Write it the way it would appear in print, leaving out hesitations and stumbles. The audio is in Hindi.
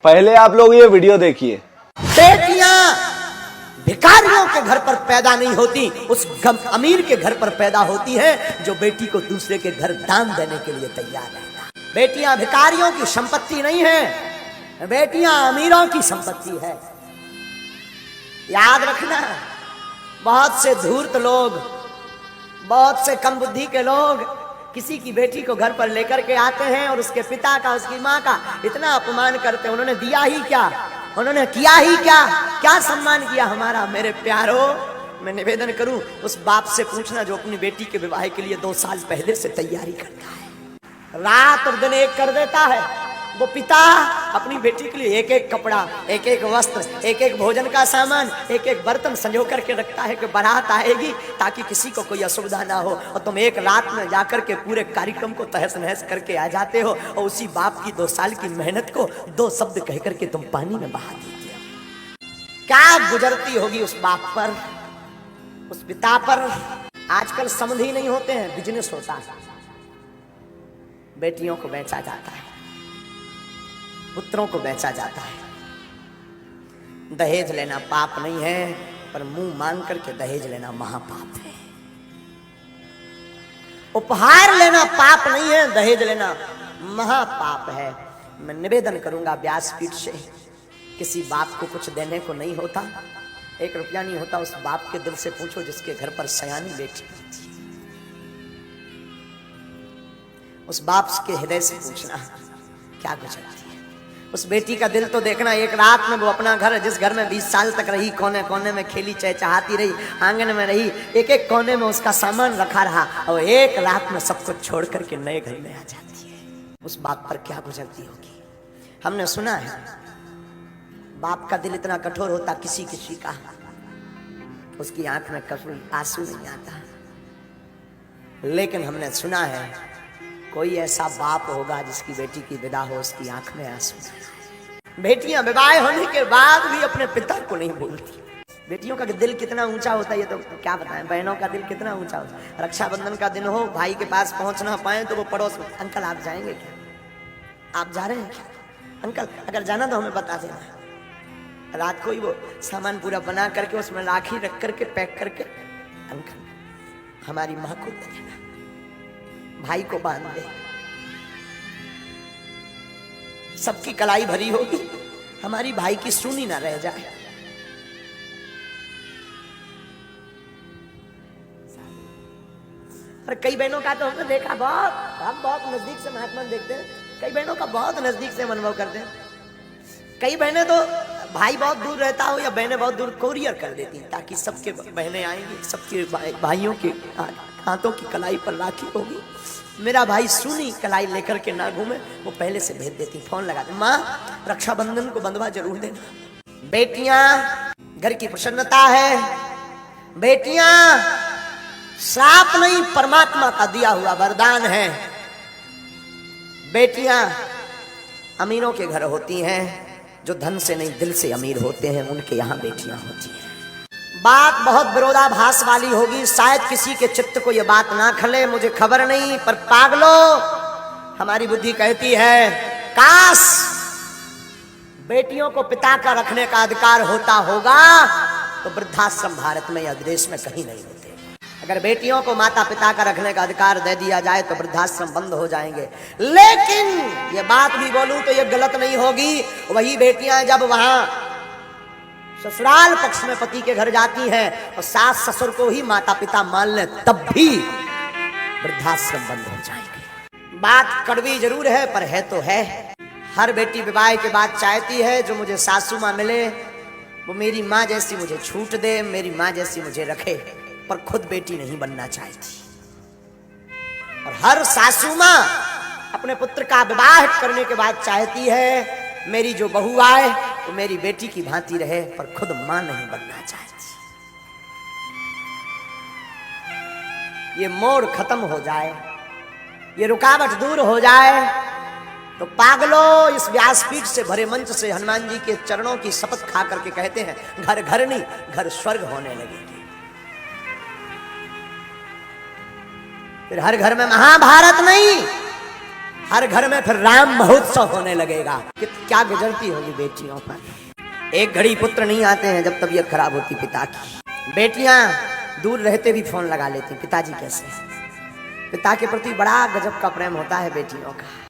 पहले आप लोग ये वीडियो देखिए। बेटियां भिखारियों के घर पर पैदा नहीं होती, उस अमीर के घर पर पैदा होती है जो बेटी को दूसरे के घर दान देने के लिए तैयार रहता है। बेटियां भिखारियों की संपत्ति नहीं है, बेटियां अमीरों की संपत्ति है। याद रखना, बहुत से धूर्त लोग, बहुत से कम बुद्धि के लोग किसी की बेटी को घर पर लेकर के आते हैं और उसके पिता का, उसकी माँ का इतना अपमान करते हैं। उन्होंने दिया ही क्या, उन्होंने किया ही क्या, क्या सम्मान किया हमारा। मेरे प्यारो, मैं निवेदन करूं, उस बाप से पूछना जो अपनी बेटी के विवाह के लिए 2 साल पहले से तैयारी करता है, रात और दिन एक कर देता है। वो पिता अपनी बेटी के लिए एक एक कपड़ा, एक एक वस्त्र, एक एक भोजन का सामान, एक एक बर्तन संजो करके रखता है कि बारात आएगी ताकि किसी को कोई असुविधा ना हो। और तुम एक रात में जाकर के पूरे कार्यक्रम को तहस नहस करके आ जाते हो और उसी बाप की 2 साल की मेहनत को 2 शब्द कह करके तुम पानी में बहा देते हो। क्या गुजरती होगी उस बाप पर, उस पिता पर। आजकल समझ ही नहीं होते हैं, बिजनेस होता है। बेटियों को बेचा जाता है, पुत्रों को बेचा जाता है। दहेज लेना पाप नहीं है, पर मुंह मांग करके दहेज लेना महापाप है। उपहार लेना पाप नहीं है, दहेज लेना महापाप है। मैं निवेदन करूंगा व्यासपीठ से, किसी बाप को कुछ देने को नहीं होता, 1 रुपया नहीं होता, उस बाप के दिल से पूछो जिसके घर पर सयानी बेटी होती है। उस बाप के हृदय से पूछना क्या गुजरती है। उस बेटी का दिल तो देखना। एक रात में वो अपना घर, जिस घर में 20 साल तक रही, कोने कोने में खेली चहचहाती रही, आंगन में रही, एक एक कोने में उसका सामान रखा रहा, और एक रात में सब कुछ छोड़ करके नए घर में आ जाती है। उस बाप पर क्या गुजरती होगी। हमने सुना है बाप का दिल इतना कठोर होता, किसी किसी का उसकी आंख में कभी आंसू नहीं आता, लेकिन हमने सुना है कोई ऐसा बाप होगा जिसकी बेटी की विदा हो, उसकी आंख में आंसू। बेटियां विवाह होने के बाद भी अपने पिता को नहीं भूलती। बेटियों का दिल कितना ऊंचा होता है ये तो क्या बताएं। बहनों का दिल कितना ऊंचा होता है। रक्षाबंधन का दिन हो, भाई के पास पहुंच ना पाए तो वो पड़ोस में, अंकल आप जाएंगे क्या, आप जा रहे हैं क्या, अंकल अगर जाना तो हमें बता देना। रात को ही वो सामान पूरा बना करके उसमें राखी रख करके पैक करके, अंकल हमारी माँ को दे देना, भाई को बांध दे। सबकी कलाई भरी होगी, हमारी भाई की सुनी ना रह जाए। और कई बहनों का तो हमने देखा, बहुत हम बहुत नजदीक से महात्मा देखते हैं, कई बहनों का बहुत नजदीक से अनुभव करते हैं। कई बहनें तो भाई बहुत दूर रहता हो या बहनें बहुत दूर, कोरियर कर देती हैं ताकि सबके बहनें आएंगी, सबके भाइयों के हाथों की कलाई पर राखी होगी, मेरा भाई सुनी कलाई लेकर के ना घूमे, वो पहले से भेज देती, फोन लगाते, माँ रक्षाबंधन को बंधवा जरूर देना। बेटियां घर की प्रसन्नता है, बेटियां श्राप नहीं परमात्मा का दिया हुआ वरदान है। बेटियां अमीरों के घर होती हैं, जो धन से नहीं दिल से अमीर होते हैं, उनके यहाँ बेटियां होती हैं। बात बहुत विरोधाभास वाली होगी, शायद किसी के चित्त को यह बात ना खले, मुझे खबर नहीं, पर पागलो हमारी बुद्धि कहती है काश बेटियों को पिता का रखने का अधिकार होता होगा तो वृद्धाश्रम भारत में या देश में कहीं नहीं होते। अगर बेटियों को माता पिता का रखने का अधिकार दे दिया जाए तो वृद्धाश्रम बंद हो जाएंगे। लेकिन ये बात भी बोलूं तो ये गलत नहीं होगी, वही बेटियां जब वहां ससुराल पक्ष में पति के घर जाती हैं और सास ससुर को ही माता पिता मान ले, तब भी वृद्धाश्रम बंद हो जाएंगे। बात कड़वी जरूर है, पर है तो है। हर बेटी विवाह के बाद चाहती है जो मुझे सासू माँ मिले वो मेरी माँ जैसी मुझे छूट दे, मेरी माँ जैसी मुझे रखे, पर खुद बेटी नहीं बनना चाहती। और हर सासू माँ अपने पुत्र का विवाह करने के बाद चाहती है मेरी जो बहू आए तो मेरी बेटी की भांति रहे, पर खुद मां नहीं बनना चाहती। ये मोड़ खत्म हो जाए, ये रुकावट दूर हो जाए तो पागलो इस व्यासपीठ से भरे मंच से हनुमान जी के चरणों की शपथ खा करके कहते हैं घर घर नहीं, घर स्वर्ग होने लगेगी। फिर हर घर में महाभारत नहीं, हर घर में फिर राम महोत्सव होने लगेगा। कि क्या गुजरती होगी बेटियों पर। एक घड़ी पुत्र नहीं आते हैं जब तबीयत खराब होती पिता की। बेटियां दूर रहते भी फोन लगा लेती, पिताजी कैसे हैं। पिता के प्रति बड़ा गजब का प्रेम होता है बेटियों का।